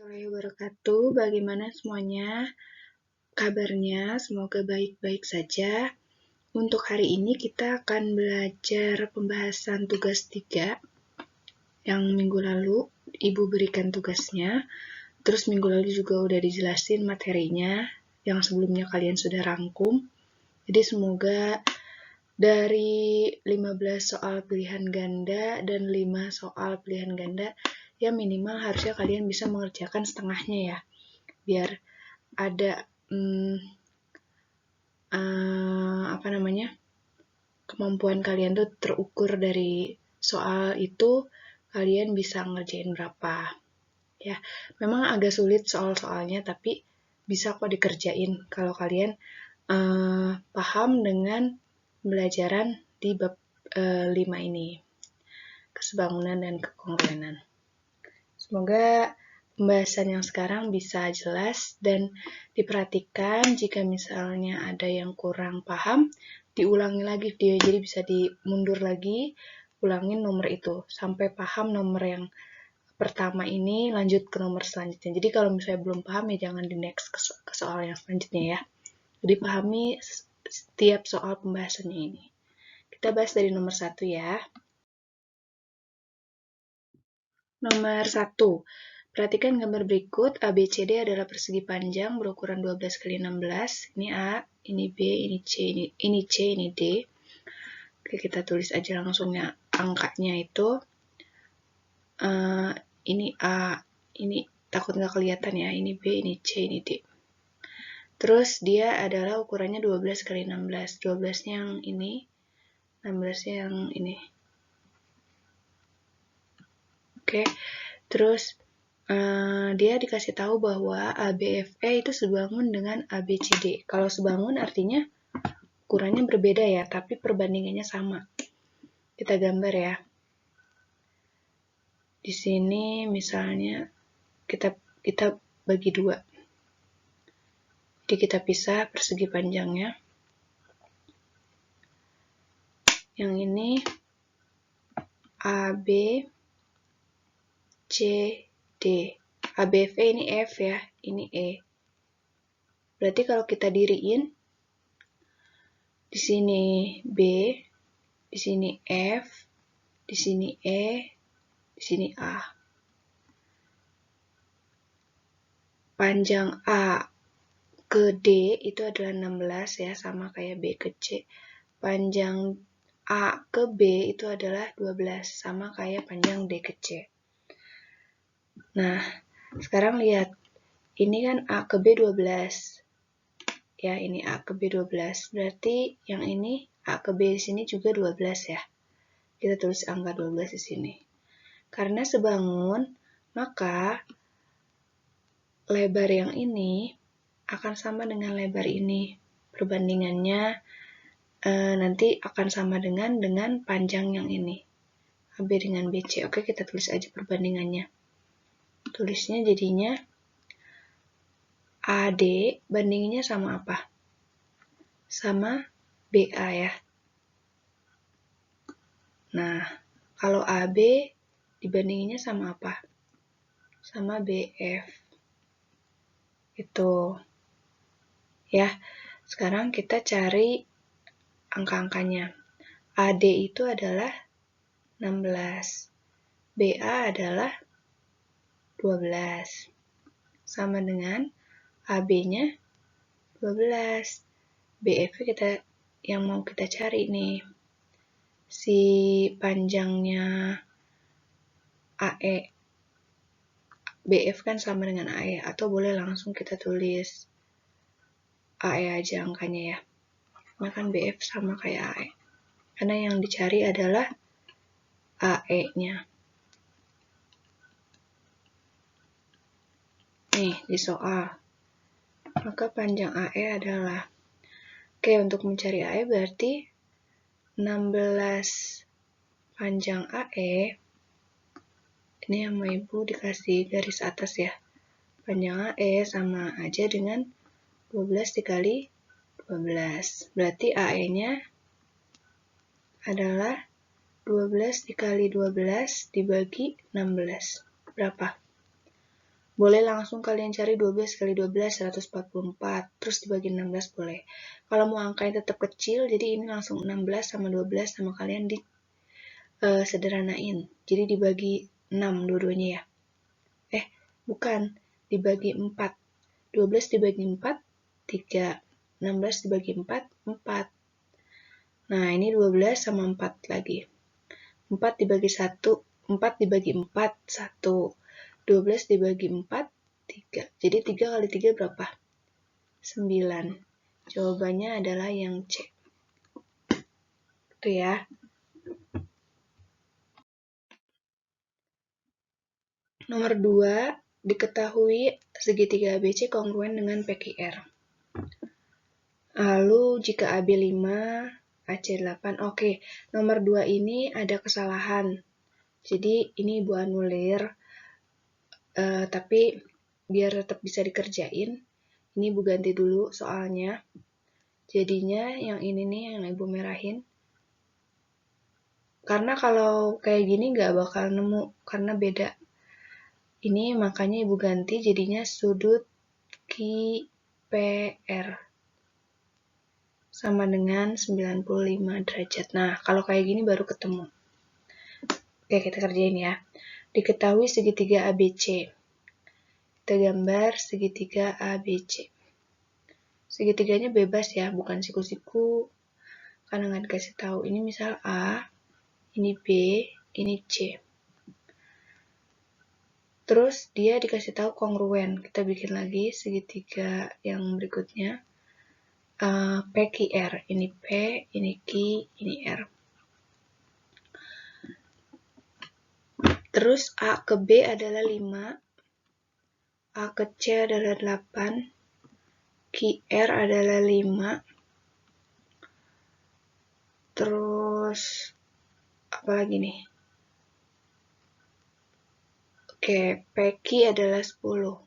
Warahmatullahi wabarakatuh. Bagaimana semuanya kabarnya? Semoga baik-baik saja. Untuk hari ini kita akan belajar pembahasan tugas 3 yang minggu lalu Ibu berikan tugasnya. Terus minggu lalu juga udah dijelasin materinya yang sebelumnya kalian sudah rangkum. Jadi semoga dari 15 soal pilihan ganda dan 5 soal pilihan ganda, ya minimal harusnya kalian bisa mengerjakan setengahnya ya, biar ada kemampuan kalian tuh terukur dari soal itu, kalian bisa ngerjain berapa ya. Memang agak sulit soal-soalnya, tapi bisa kok dikerjain kalau kalian paham dengan pembelajaran di bab 5 ini, kesebangunan dan kekongruenan. Semoga pembahasan yang sekarang bisa jelas dan diperhatikan. Jika misalnya ada yang kurang paham, diulangi lagi video, jadi bisa dimundur lagi, ulangin nomor itu sampai paham nomor yang pertama ini, lanjut ke nomor selanjutnya. Jadi kalau misalnya belum paham ya jangan di next ke soal yang selanjutnya ya. Jadi pahami setiap soal pembahasannya ini. Kita bahas dari nomor 1 ya. Nomor 1. Perhatikan gambar berikut. ABCD adalah persegi panjang berukuran 12 x 16. Ini A, ini B, ini C, ini C, ini D. Oke, kita tulis aja langsung ya angkanya itu. Ini A, ini takut nggak kelihatan ya. Ini B, ini C, ini D. Terus dia adalah ukurannya 12 x 16. 12-nya yang ini, 16-nya yang ini. Oke, terus dia dikasih tahu bahwa ABFE itu sebangun dengan ABCD. Kalau sebangun artinya ukurannya berbeda ya, tapi perbandingannya sama. Kita gambar ya. Di sini misalnya kita bagi 2. Jadi kita pisah persegi panjangnya. Yang ini AB C D. ABFE ini F ya, ini E. Berarti kalau kita diriin, di sini B, di sini F, di sini E, di sini A. Panjang A ke D itu adalah 16 ya, sama kayak B ke C. Panjang A ke B itu adalah 12, sama kayak panjang D ke C. Nah, sekarang lihat. Ini kan A ke B 12. Ya, ini A ke B 12. Berarti yang ini A ke B di sini juga 12 ya. Kita tulis angka 12 di sini. Karena sebangun, maka lebar yang ini akan sama dengan lebar ini. Perbandingannya nanti akan sama dengan panjang yang ini. AB dengan BC. Oke, kita tulis aja perbandingannya. Tulisnya jadinya AD bandinginnya sama apa? Sama BA ya. Nah, kalau AB dibandinginnya sama apa? Sama BF. Itu. Ya, sekarang kita cari angka-angkanya. AD itu adalah 16. BA adalah 12. Sama dengan AB-nya 12. BF kita yang mau kita cari nih. Si panjangnya AE. BF kan sama dengan AE, atau boleh langsung kita tulis AE aja angkanya ya. Karena kan BF sama kayak AE. Karena yang dicari adalah AE-nya. Nih, di soal. Maka panjang AE adalah, oke, untuk mencari AE berarti 16 panjang AE, ini sama Ibu dikasih garis atas ya. Panjang AE sama aja dengan 12 dikali 12. Berarti AE-nya adalah 12 dikali 12 dibagi 16. Berapa? Boleh langsung kalian cari 12 kali 12, 144. Terus dibagi 16 boleh. Kalau mau angkanya tetap kecil, jadi ini langsung 16 sama 12 sama kalian di sederhanain. Jadi dibagi 6 dua-duanya ya. Bukan. Dibagi 4. 12 dibagi 4, 3. 16 dibagi 4, 4. Nah, ini 12 sama 4 lagi. 4 dibagi 1, 4 dibagi 4, 1. 12 dibagi 4, 3. Jadi 3 kali 3 berapa? 9. Jawabannya adalah yang C. Itu ya. Nomor 2, diketahui segitiga ABC kongruen dengan PQR. Lalu jika AB 5, AC 8. Oke, nomor 2 ini ada kesalahan. Jadi ini Ibu anulir. Tapi biar tetap bisa dikerjain, ini Ibu ganti dulu soalnya. Jadinya yang ini nih yang Ibu merahin. Karena kalau kayak gini nggak bakal nemu, karena beda. Ini makanya Ibu ganti jadinya sudut QPR sama dengan 95 derajat. Nah, kalau kayak gini baru ketemu. Oke, kita kerjain ya. Diketahui segitiga ABC. Kita gambar segitiga ABC. Segitiganya bebas ya, bukan siku-siku. Karena nggak dikasih tahu. Ini misal A, ini B, ini C. Terus dia dikasih tahu kongruen. Kita bikin lagi segitiga yang berikutnya. PQR. Ini P, ini Q, ini R. Terus A ke B adalah 5. A ke C adalah 8. QR adalah 5. Terus apa lagi nih? Oke, PQ adalah 10.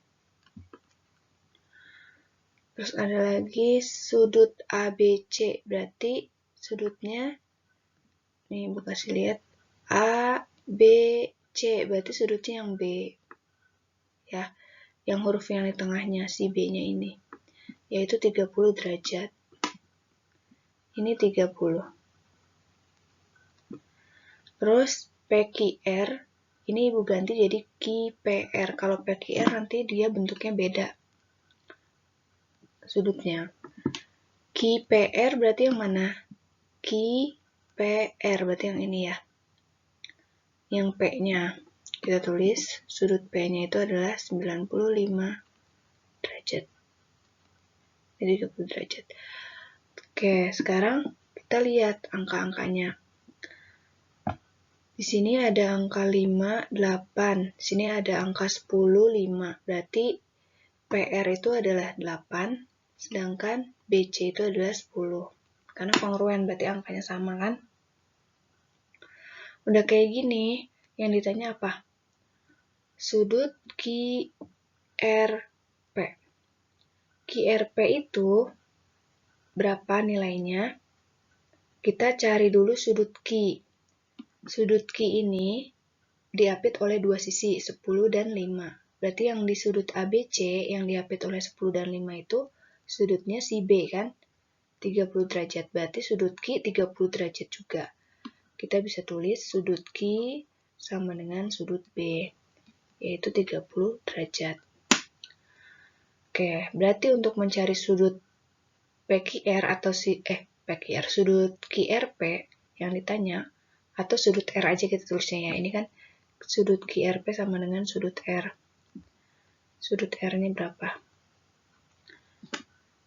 Terus ada lagi sudut ABC, berarti sudutnya, nih Bu kasih lihat, ABC, berarti sudutnya yang B. Ya, yang huruf yang di tengahnya, si B-nya ini, yaitu 30 derajat. Ini 30. Terus PQR, ini Ibu ganti jadi QPR. Kalau PQR nanti dia bentuknya beda sudutnya. QPR berarti yang mana? QPR berarti yang ini ya. Yang P-nya. Kita tulis sudut P-nya itu adalah 95 derajat. Jadi 30 derajat. Oke, sekarang kita lihat angka-angkanya. Di sini ada angka 5, 8. Di sini ada angka 10, 5. Berarti PR itu adalah 8, sedangkan BC itu adalah 10. Karena kongruen, berarti angkanya sama kan? Udah kayak gini, yang ditanya apa? Sudut QRP. QRP itu berapa nilainya? Kita cari dulu sudut Q. Sudut Q ini diapit oleh dua sisi, 10 dan 5. Berarti yang di sudut ABC yang diapit oleh 10 dan 5 itu sudutnya si B kan? 30 derajat. Berarti sudut Q 30 derajat juga. Kita bisa tulis sudut Q sama dengan sudut B, yaitu 30 derajat. Oke, berarti untuk mencari sudut PQR atau PQR, sudut QRP yang ditanya, atau sudut R aja kita tulisnya ya. Ini kan sudut QRP sama dengan sudut R. Sudut R-nya berapa?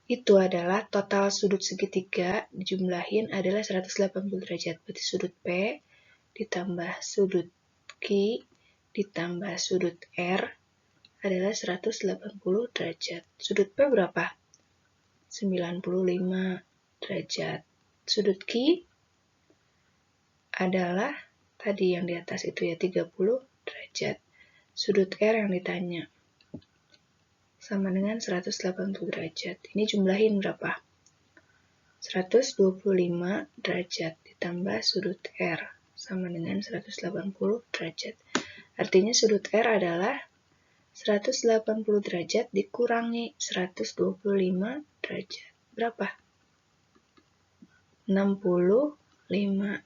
Itu adalah total sudut segitiga dijumlahin adalah 180 derajat. Berarti sudut P ditambah sudut Q ditambah sudut R adalah 180 derajat. Sudut P berapa? 95 derajat. Sudut Q adalah tadi yang di atas itu ya 30 derajat. Sudut R yang ditanya sama dengan 180 derajat. Ini jumlahin berapa? 125 derajat ditambah sudut R sama dengan 180 derajat. Artinya sudut R adalah 180 derajat dikurangi 125 derajat. Berapa? 65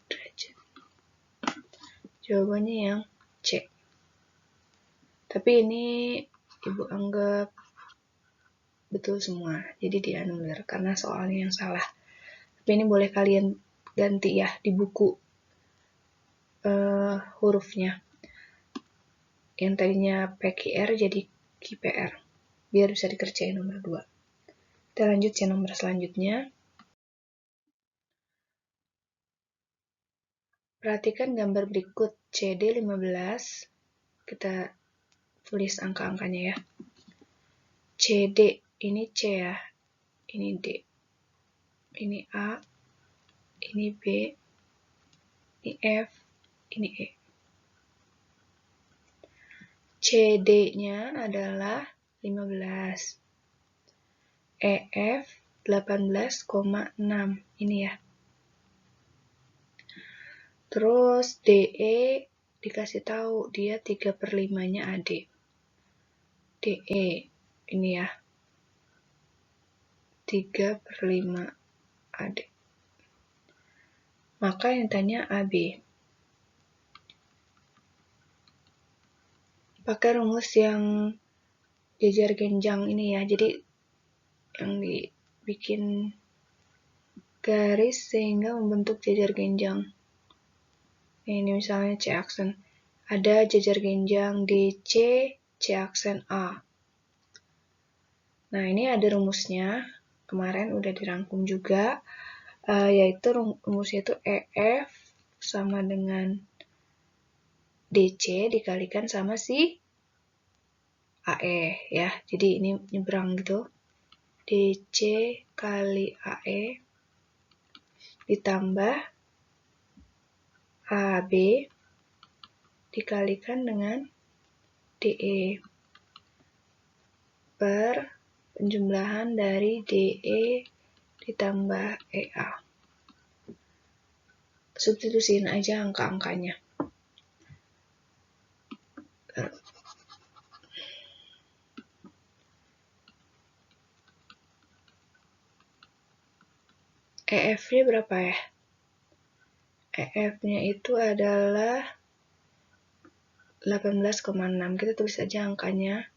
derajat. Jawabannya yang C. Tapi ini Ibu anggap betul semua, jadi dianulir karena soalnya yang salah. Tapi ini boleh kalian ganti ya di buku hurufnya. Yang tadinya PQR jadi QPR, biar bisa dikerjain nomor 2. Kita lanjut ya nomor selanjutnya. Perhatikan gambar berikut CD 15. Kita tulis angka-angkanya ya. CD, ini C ya, ini D, ini A, ini B, ini F, ini E. CD-nya adalah 15. EF 18,6. Ini ya. Terus DE dikasih tahu dia 3/5-nya AD. DE ini ya. 3/5 AD. Maka yang tanya AB. Pakai rumus yang jajar genjang ini ya. Jadi yang dibikin garis sehingga membentuk jajar genjang. Ini misalnya C aksen. Ada jajar genjang DC, C aksen A. Nah, ini ada rumusnya. Kemarin udah dirangkum juga. Yaitu rumusnya itu EF sama dengan DC dikalikan sama si AE ya. Jadi ini nyebrang gitu. DC kali AE ditambah AB dikalikan dengan DE per penjumlahan dari DE ditambah EA. Substitusiin aja angka-angkanya. EF-nya berapa ya? EF-nya itu adalah 18,6. Kita tulis aja angkanya.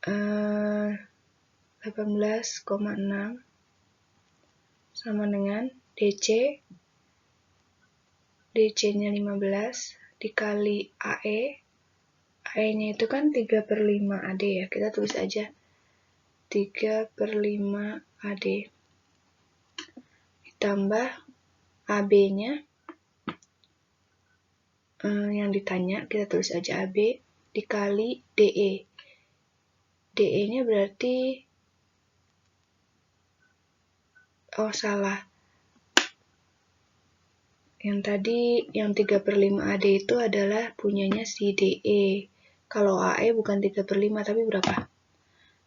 18,6 sama dengan DC. DC-nya 15 dikali AE. AE-nya itu kan 3/5 AD ya. Kita tulis aja 3/5 AD. Ditambah AB-nya yang ditanya, kita tulis aja AB dikali DE. DE-nya berarti, oh salah. Yang tadi, yang 3/5 AD itu adalah punyanya si DE. Kalau AE bukan 3/5, tapi berapa?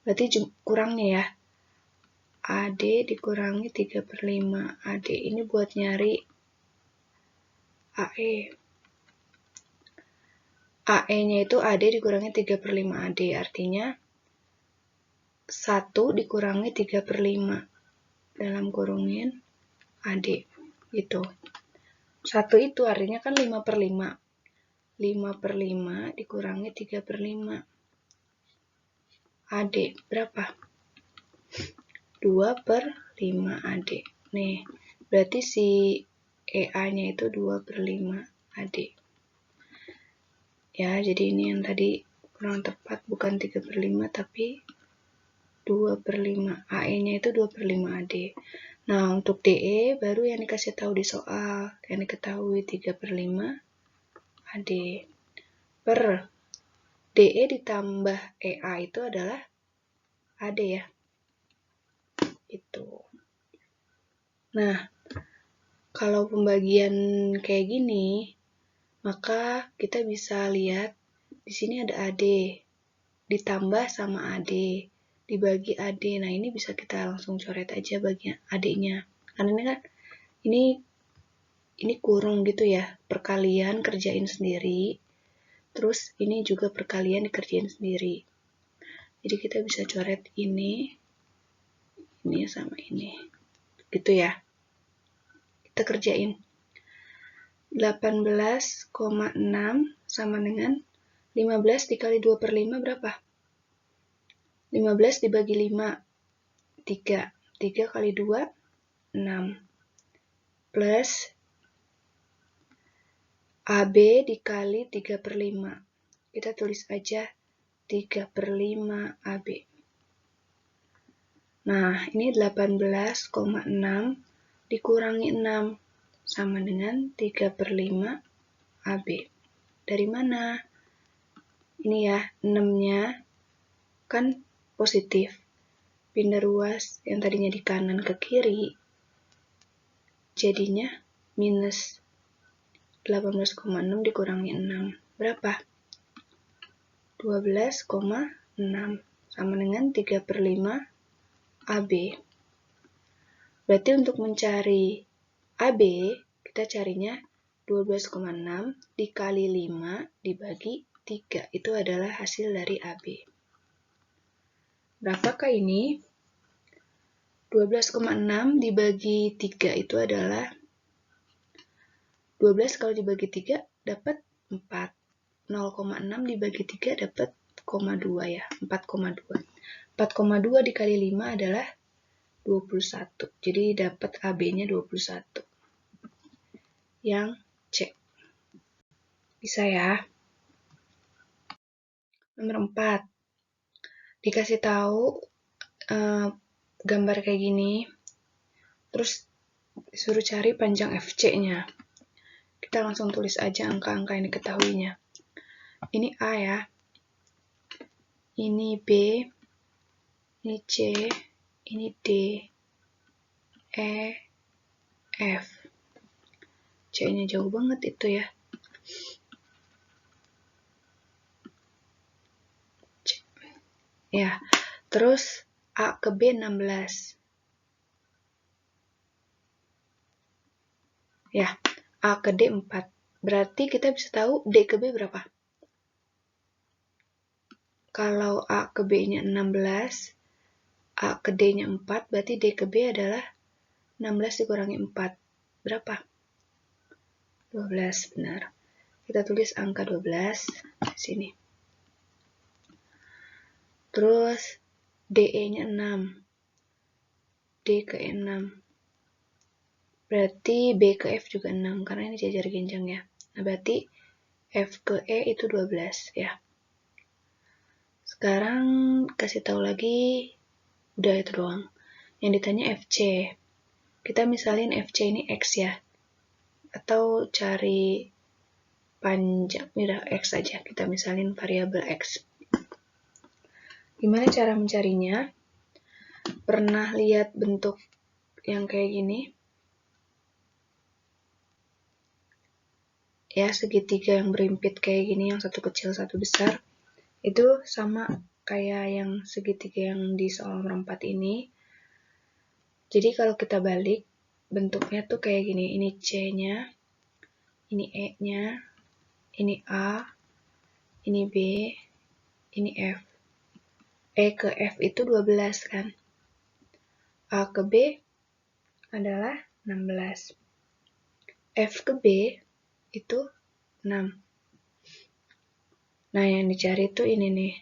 Berarti kurangnya ya. AD dikurangi 3/5 AD. Ini buat nyari AE. AE-nya itu AD dikurangi 3/5 AD. Artinya 1 dikurangi 3/5 dalam kurungin AD. Gitu. 1 itu artinya kan 5/5. 5/5 dikurangi 3/5. AD berapa? 2/5 AD. Nih, berarti si EA-nya itu 2/5 AD. Ya, jadi ini yang tadi kurang tepat, bukan 3/5 tapi 2/5. AE-nya itu 2/5 AD. Nah, untuk DE baru yang dikasih tahu di soal, yang diketahui 3/5 AD. Per DE ditambah EA itu adalah AD ya. Itu. Nah, kalau pembagian kayak gini, maka kita bisa lihat di sini ada AD ditambah sama AD dibagi AD. Nah, ini bisa kita langsung coret aja bagian AD-nya. Karena ini kan ini kurung gitu ya. Perkalian kerjain sendiri. Terus ini juga perkalian dikerjain sendiri. Jadi kita bisa coret ini sama ini. Gitu ya. Kita kerjain. 18,6 sama dengan 15 dikali 2 per 5 berapa? 15 dibagi 5, 3. 3 kali 2, 6. Plus AB dikali 3 per 5. Kita tulis aja 3 per 5 AB. Nah, ini 18,6 dikurangi 6 sama dengan 3 per 5 AB. Dari mana? Ini ya, 6-nya kan positif. Pindah ruas yang tadinya di kanan ke kiri, jadinya minus 18,6 dikurangi 6. Berapa? 12,6 sama dengan 3 per 5 AB. Berarti untuk mencari AB, kita carinya 12,6 dikali 5 dibagi 3. Itu adalah hasil dari AB. Berapakah ini? 12,6 dibagi 3 itu adalah 12 kalau dibagi 3 dapat 4. 0,6 dibagi 3 dapat 0,2 ya, 4,2. 4,2 dikali 5 adalah 21. Jadi dapat AB-nya 21. Yang C. Bisa ya. Nomor 4. Dikasih tahu gambar kayak gini. Terus disuruh cari panjang FC-nya. Kita langsung tulis aja angka-angka yang diketahuinya. Ini A ya. Ini B. Ini C. Ini D. E. F. C-nya jauh banget itu ya. C. Ya. Terus A ke B 16. Ya. A ke D 4. Berarti kita bisa tahu D ke B berapa? Kalau A ke B-nya 16, A ke D-nya 4, berarti D ke B adalah 16 dikurangi 4. Berapa? 12, benar. Kita tulis angka 12 di sini. Terus DE-nya 6. D ke E 6. Berarti B ke F juga 6, karena ini jajar genjang ya. Nah, berarti F ke E itu 12 ya. Sekarang kasih tahu lagi, udah itu doang. Yang ditanya FC. Kita misalin FC ini X ya. Atau cari panjang, udah X aja. Kita misalin variabel X. Gimana cara mencarinya? Pernah lihat bentuk yang kayak gini? Ya, segitiga yang berimpit kayak gini, yang satu kecil, satu besar. Itu sama kayak yang segitiga yang di soal nomor 4 ini. Jadi kalau kita balik, bentuknya tuh kayak gini. Ini C-nya, ini E-nya, ini A, ini B, ini F. E ke F itu 12 kan. A ke B adalah 16. F ke B itu 6. Nah, yang dicari tuh ini nih,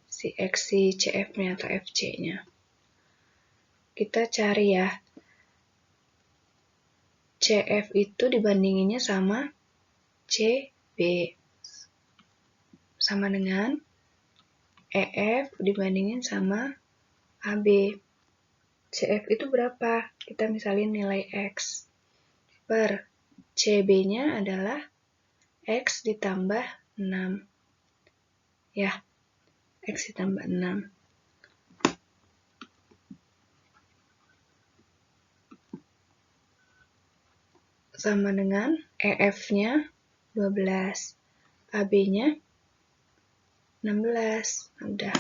si X, si CF-nya atau FC-nya. Kita cari ya, CF itu dibandinginnya sama CB. Sama dengan EF dibandingin sama AB. CF itu berapa? Kita misalin nilai X per CB-nya adalah X ditambah 6. Ya, X ditambah 6. Sama dengan EF-nya 12. AB-nya 16. Udah.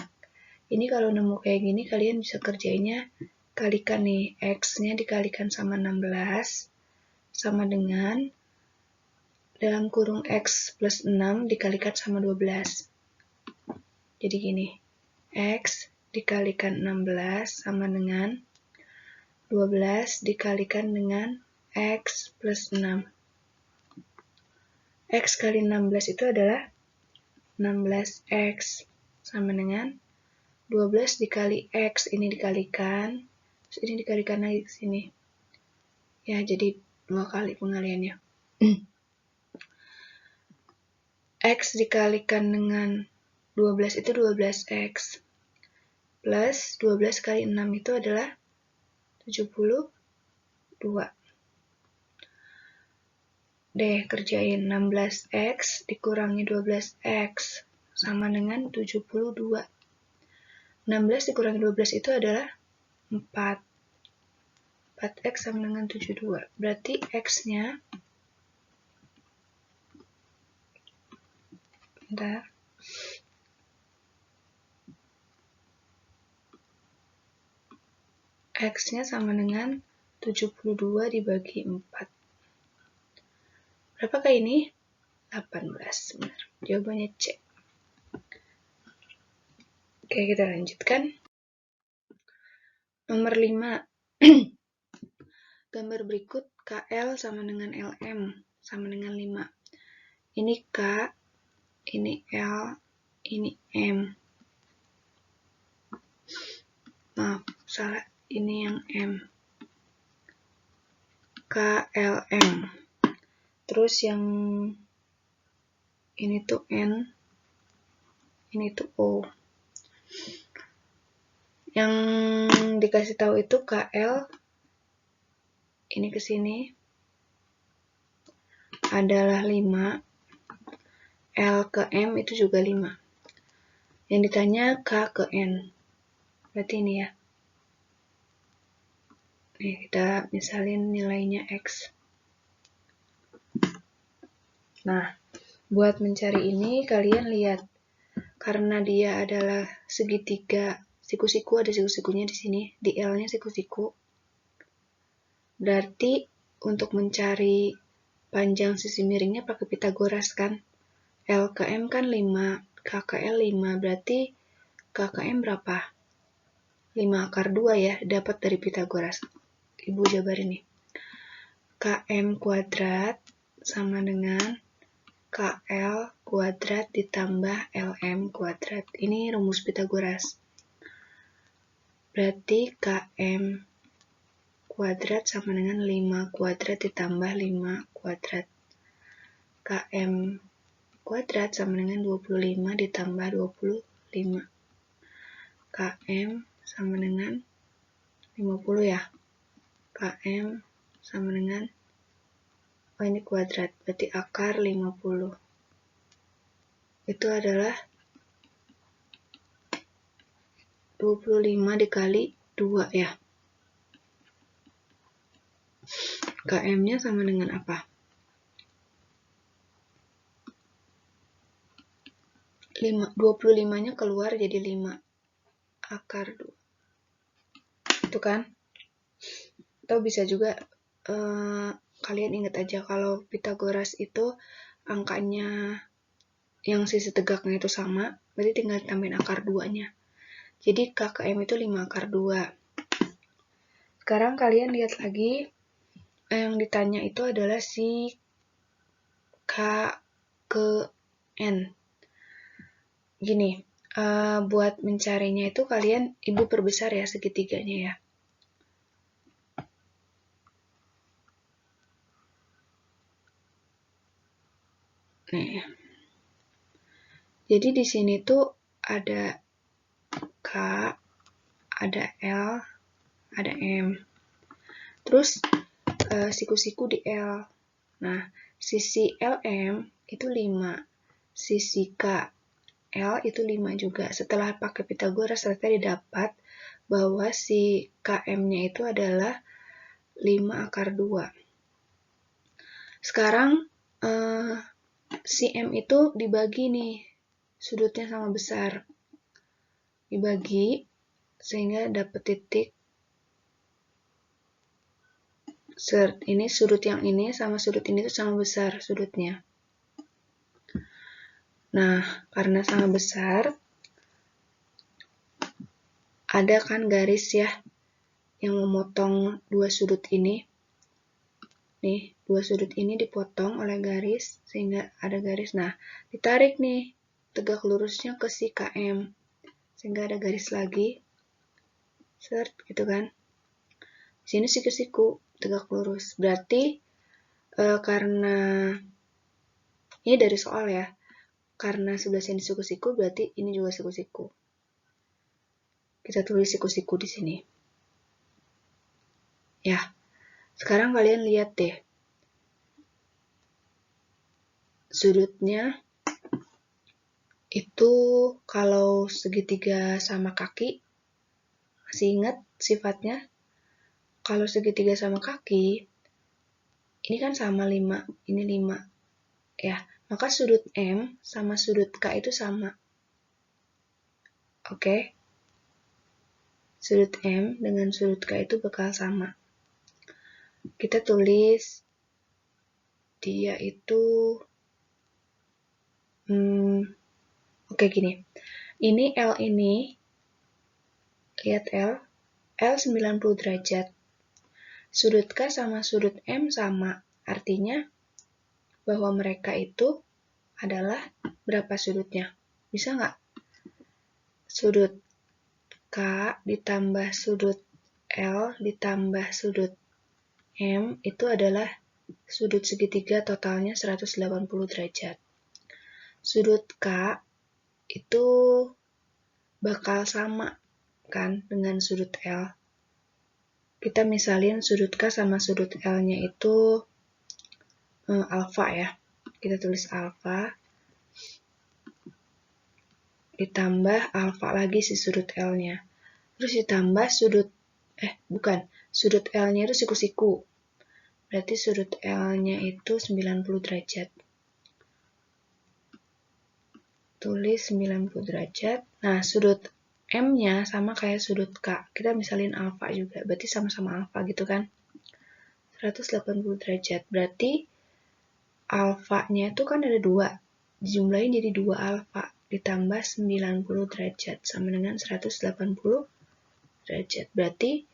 Ini kalau nemu kayak gini, kalian bisa kerjainnya kalikan nih. X-nya dikalikan sama 16 sama dengan dalam kurung X plus 6 dikalikan sama 12. Jadi gini, X dikalikan 16 sama dengan 12 dikalikan dengan X plus 6. X kali 16 itu adalah 16X sama dengan 12 dikali X, ini dikalikan, terus ini dikalikan lagi ke sini. Ya, jadi 2 kali pengaliannya. X dikalikan dengan 12 itu 12X. Plus 12 kali 6 itu adalah 72. Kerjain 16X dikurangi 12X sama dengan 72. 16 dikurangi 12 itu adalah 4. 4X sama dengan 72. Berarti X-nya, bentar, X-nya sama dengan 72 dibagi 4. Berapakah ini? 18. Benar. Jawabannya C. Oke, kita lanjutkan. Nomor 5. Gambar berikut KL sama dengan LM sama dengan 5. Ini K, ini L, ini M. Maaf, salah. Ini yang M. K, L, M. Terus yang ini tuh N, ini tuh O. Yang dikasih tahu itu KL, ini ke sini adalah 5. L ke M itu juga 5. Yang ditanya K ke N. Berarti ini ya. Nih, kita misalin nilainya X. Nah, buat mencari ini kalian lihat. Karena dia adalah segitiga siku-siku, ada siku-sikunya di sini. Di L-nya siku-siku. Berarti untuk mencari panjang sisi miringnya pakai Pitagoras kan. L ke M kan 5, K ke L 5, berarti K ke M berapa? 5 akar 2 ya, dapat dari Pitagoras. Ibu jabarin nih. KM kuadrat sama dengan KL kuadrat ditambah LM kuadrat. Ini rumus Pitagoras. Berarti KM kuadrat sama dengan 5 kuadrat ditambah 5 kuadrat. KM kuadrat sama dengan 25 ditambah 25. KM sama dengan 50 ya. KM sama dengan, oh ini kuadrat, berarti akar 50. Itu adalah 25 dikali 2 ya. KM-nya sama dengan apa? 25-nya keluar jadi 5 akar 2. Itu kan? Atau bisa juga kalian ingat aja kalau Pitagoras itu angkanya yang sisi tegaknya itu sama, berarti tinggal tambahin akar 2-nya. Jadi K ke M itu 5 akar 2. Sekarang kalian lihat lagi, yang ditanya itu adalah si K ke N. Gini, buat mencarinya itu kalian, ibu perbesar ya segitiganya ya. Nih. Jadi di sini tuh ada K, ada L, ada M. Terus siku-siku di L. Nah, sisi LM itu 5. Sisi KL itu 5 juga. Setelah pakai Pitagoras ternyata didapat bahwa si KM-nya itu adalah 5 akar 2. Sekarang si M itu dibagi nih, sudutnya sama besar. Dibagi sehingga dapat titik. Ini sudut yang ini sama sudut ini itu sama besar sudutnya. Nah, karena sangat besar, ada kan garis ya, yang memotong dua sudut ini. Nih, dua sudut ini dipotong oleh garis, sehingga ada garis. Nah, ditarik nih, tegak lurusnya ke si KM. Sehingga ada garis lagi. Set, gitu kan. Di sini siku-siku, tegak lurus. Berarti, karena, ini dari soal ya, karena sebelah sini siku-siku, berarti ini juga siku-siku. Kita tulis siku-siku di sini. Ya, sekarang kalian lihat deh. Sudutnya itu kalau segitiga sama kaki, masih ingat sifatnya? Kalau segitiga sama kaki, ini kan sama 5, ini 5. Ya, maka sudut M sama sudut K itu sama. Oke? Sudut M dengan sudut K itu bakal sama. Kita tulis dia itu oke gini. Ini L ini, lihat L 90 derajat. Sudut K sama sudut M sama. Artinya bahwa mereka itu adalah berapa sudutnya? Bisa nggak? Sudut K ditambah sudut L ditambah sudut M itu adalah sudut segitiga totalnya 180 derajat. Sudut K itu bakal sama kan dengan sudut L. Kita misalin sudut K sama sudut L-nya itu alfa ya. Kita tulis alfa ditambah alfa lagi si sudut L-nya. Terus ditambah sudut sudut L-nya itu siku-siku. Berarti sudut L-nya itu 90 derajat. Tulis 90 derajat. Nah, sudut M-nya sama kayak sudut K. Kita misalin alfa juga. Berarti sama-sama alfa gitu kan. 180 derajat. Berarti alfa-nya itu kan ada 2. Dijumlahin jadi 2 alfa. Ditambah 90 derajat. Sama dengan 180 derajat. Berarti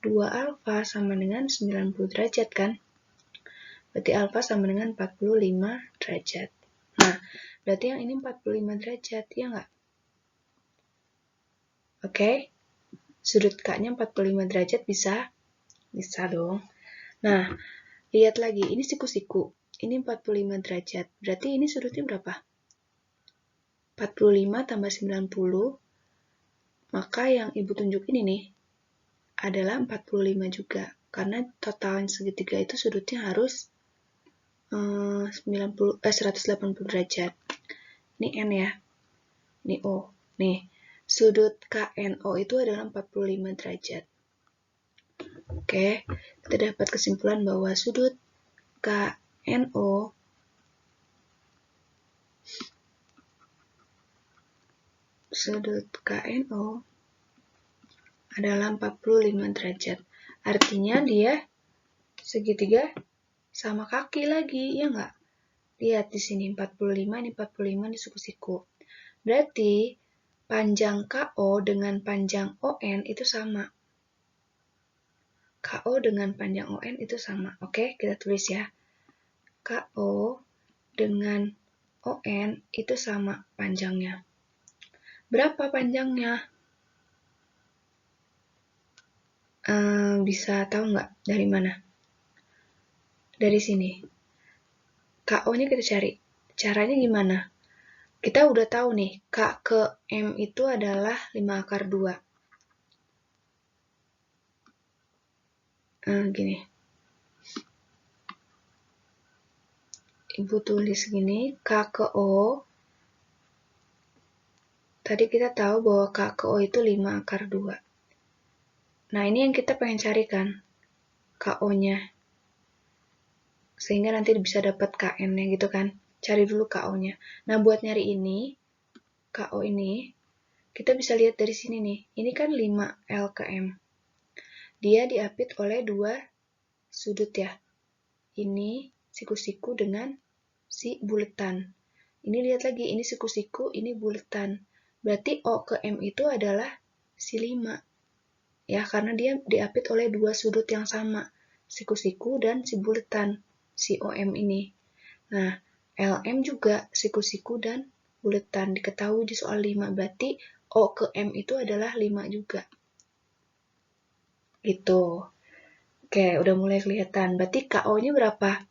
2 alfa sama dengan 90 derajat kan? Berarti alfa sama dengan 45 derajat. Nah, berarti yang ini 45 derajat, ya nggak? Oke? Sudut K-nya 45 derajat bisa? Bisa dong. Nah, lihat lagi, ini siku-siku. Ini 45 derajat. Berarti ini sudutnya berapa? 45 tambah 90. Maka yang ibu tunjukin ini adalah 45 juga. Karena total segitiga itu sudutnya harus 180 derajat. Ini N ya. Ini O. Nih, sudut KNO itu adalah 45 derajat. Oke, kita dapat kesimpulan bahwa sudut KNO adalah 45 derajat. Artinya dia segitiga sama kaki lagi, ya nggak? Lihat di sini 45, ini 45 di siku-siku. Berarti panjang KO dengan panjang ON itu sama. KO dengan panjang ON itu sama. Oke, kita tulis ya. KO dengan ON itu sama panjangnya. Berapa panjangnya? Bisa tahu nggak dari mana? Dari sini. KO-nya kita cari. Caranya gimana? Kita udah tahu nih, K ke M itu adalah 5/2. Gini. Ibu tulis gini, K ke O. Tadi kita tahu bahwa K ke O itu 5/2. Nah, ini yang kita pengen cari kan, KO-nya. Sehingga nanti bisa dapat KN-nya gitu kan. Cari dulu KO-nya. Nah, buat nyari ini, KO ini, kita bisa lihat dari sini nih. Ini kan 5L ke M. Dia diapit oleh 2 sudut ya. Ini siku-siku dengan si buletan. Ini lihat lagi, ini siku-siku, ini buletan. Berarti O ke M itu adalah si 5. Ya, karena dia diapit oleh dua sudut yang sama, siku-siku dan si buletan, si OM ini. Nah, LM juga siku-siku dan buletan, diketahui di soal 5. Berarti O ke M itu adalah 5 juga. Gitu. Oke, udah mulai kelihatan. Berarti KO-nya berapa?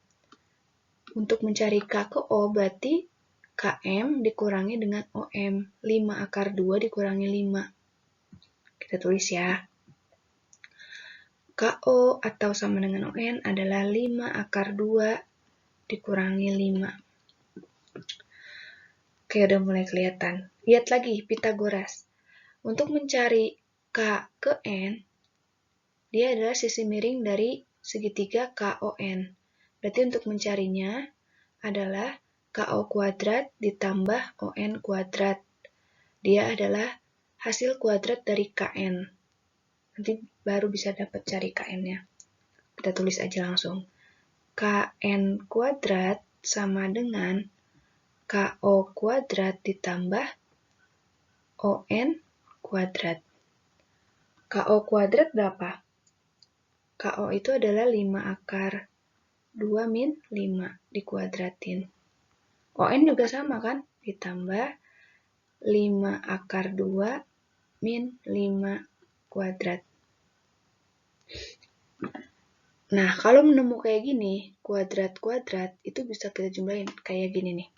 Untuk mencari K ke O, berarti KM dikurangi dengan OM. 5 akar 2 dikurangi 5. Kita tulis ya. KO atau sama dengan ON adalah 5 akar 2 dikurangi 5. Oke, udah mulai kelihatan. Lihat lagi Pitagoras. Untuk mencari K ke N, dia adalah sisi miring dari segitiga KON. Berarti untuk mencarinya adalah KO kuadrat ditambah ON kuadrat. Dia adalah hasil kuadrat dari KN. Nanti baru bisa dapat cari KN-nya. Kita tulis aja langsung. KN kuadrat sama dengan KO kuadrat ditambah ON kuadrat. KO kuadrat berapa? KO itu adalah 5 akar 2 min 5 dikuadratin. ON juga sama kan? Ditambah 5 akar 2 min 5 kuadrat. Nah, kalau menemu kayak gini, kuadrat-kuadrat, itu bisa kita jumlahin kayak gini nih.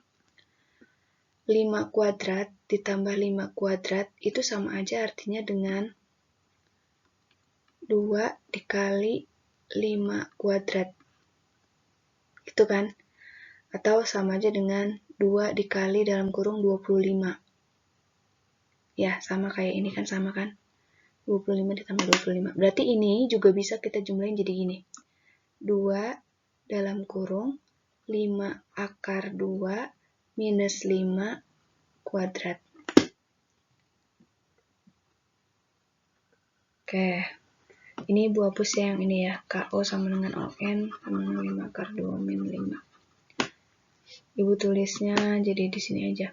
5 kuadrat ditambah 5 kuadrat itu sama aja artinya dengan 2 dikali 5 kuadrat. Gitu kan? Atau sama aja dengan 2 dikali dalam kurung 25. Ya, sama kayak ini kan, sama kan? 25 ditambah 25. Berarti ini juga bisa kita jumlahin jadi gini. 2 dalam kurung 5 akar 2 minus 5 kuadrat. Oke. Ini Ibu hapus yang ini ya. KO sama dengan ON sama dengan 5 akar 2 min 5. Ibu tulisnya jadi di sini aja.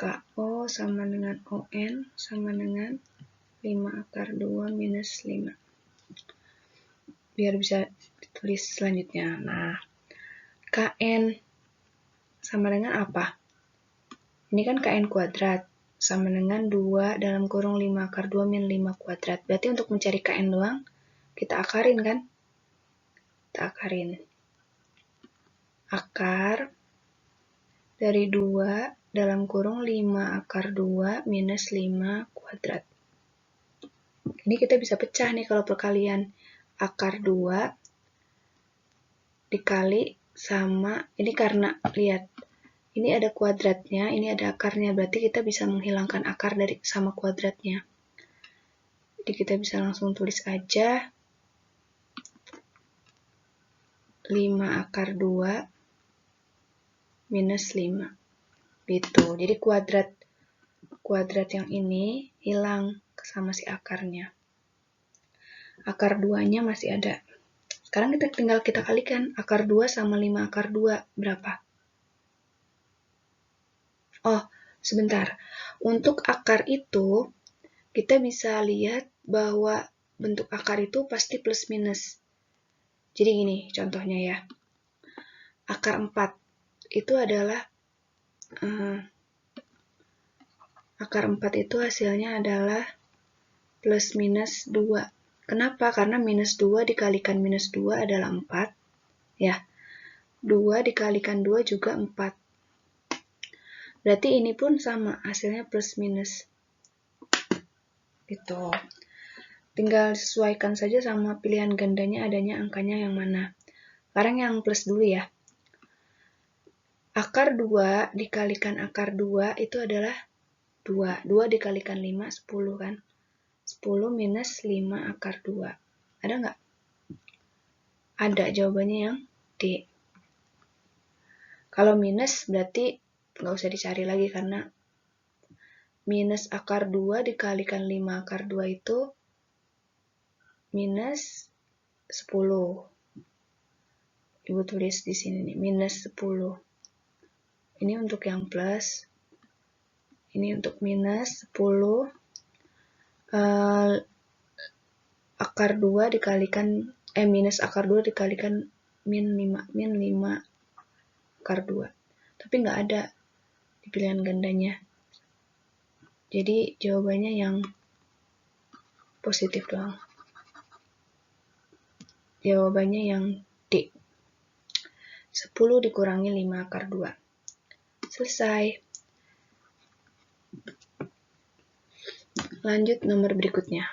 KO sama dengan ON sama dengan 5 akar 2 minus 5. Biar bisa ditulis selanjutnya. Nah, KN sama dengan apa? Ini kan KN kuadrat sama dengan 2 dalam kurung 5 akar 2 min 5 kuadrat. Berarti untuk mencari KN doang, kita akarin kan? Kita akarin. Akar dari 2 dalam kurung 5 akar 2 minus 5 kuadrat. Ini kita bisa pecah nih kalau perkalian. Akar 2 dikali sama, ini karena, lihat, ini ada kuadratnya, ini ada akarnya, berarti kita bisa menghilangkan akar dari sama kuadratnya. Jadi kita bisa langsung tulis aja 5 akar 2 minus 5. Gitu. Jadi kuadrat yang ini hilang sama si akarnya. Akar 2-nya masih ada. Sekarang tinggal kita kalikan. Akar 2 sama 5 akar 2 berapa? Oh, sebentar. Untuk akar itu, kita bisa lihat bahwa bentuk akar itu pasti plus minus. Jadi gini contohnya ya. Akar 4 itu adalah akar 4 itu hasilnya adalah plus minus 2. Kenapa? Karena minus 2 dikalikan minus 2 adalah 4. Ya, 2 dikalikan 2 juga 4. Berarti ini pun sama, hasilnya plus minus. Gitu. Tinggal sesuaikan saja sama pilihan gandanya adanya angkanya yang mana. Sekarang yang plus dulu ya. Akar 2 dikalikan akar 2 itu adalah 2. 2 dikalikan 5, 10 kan. 10 minus 5 akar 2. Ada nggak? Ada, jawabannya yang D. Kalau minus berarti nggak usah dicari lagi karena minus akar 2 dikalikan 5 akar 2 itu minus 10. Ibu tulis di sini nih, minus 10. Ini untuk yang plus. Ini untuk minus 10. Akar 2 dikalikan, minus akar 2 dikalikan min 5 akar 2. Tapi nggak ada di pilihan gandanya. Jadi jawabannya yang positif doang. Jawabannya yang D. 10 dikurangi 5 akar 2. Selesai. Lanjut nomor berikutnya.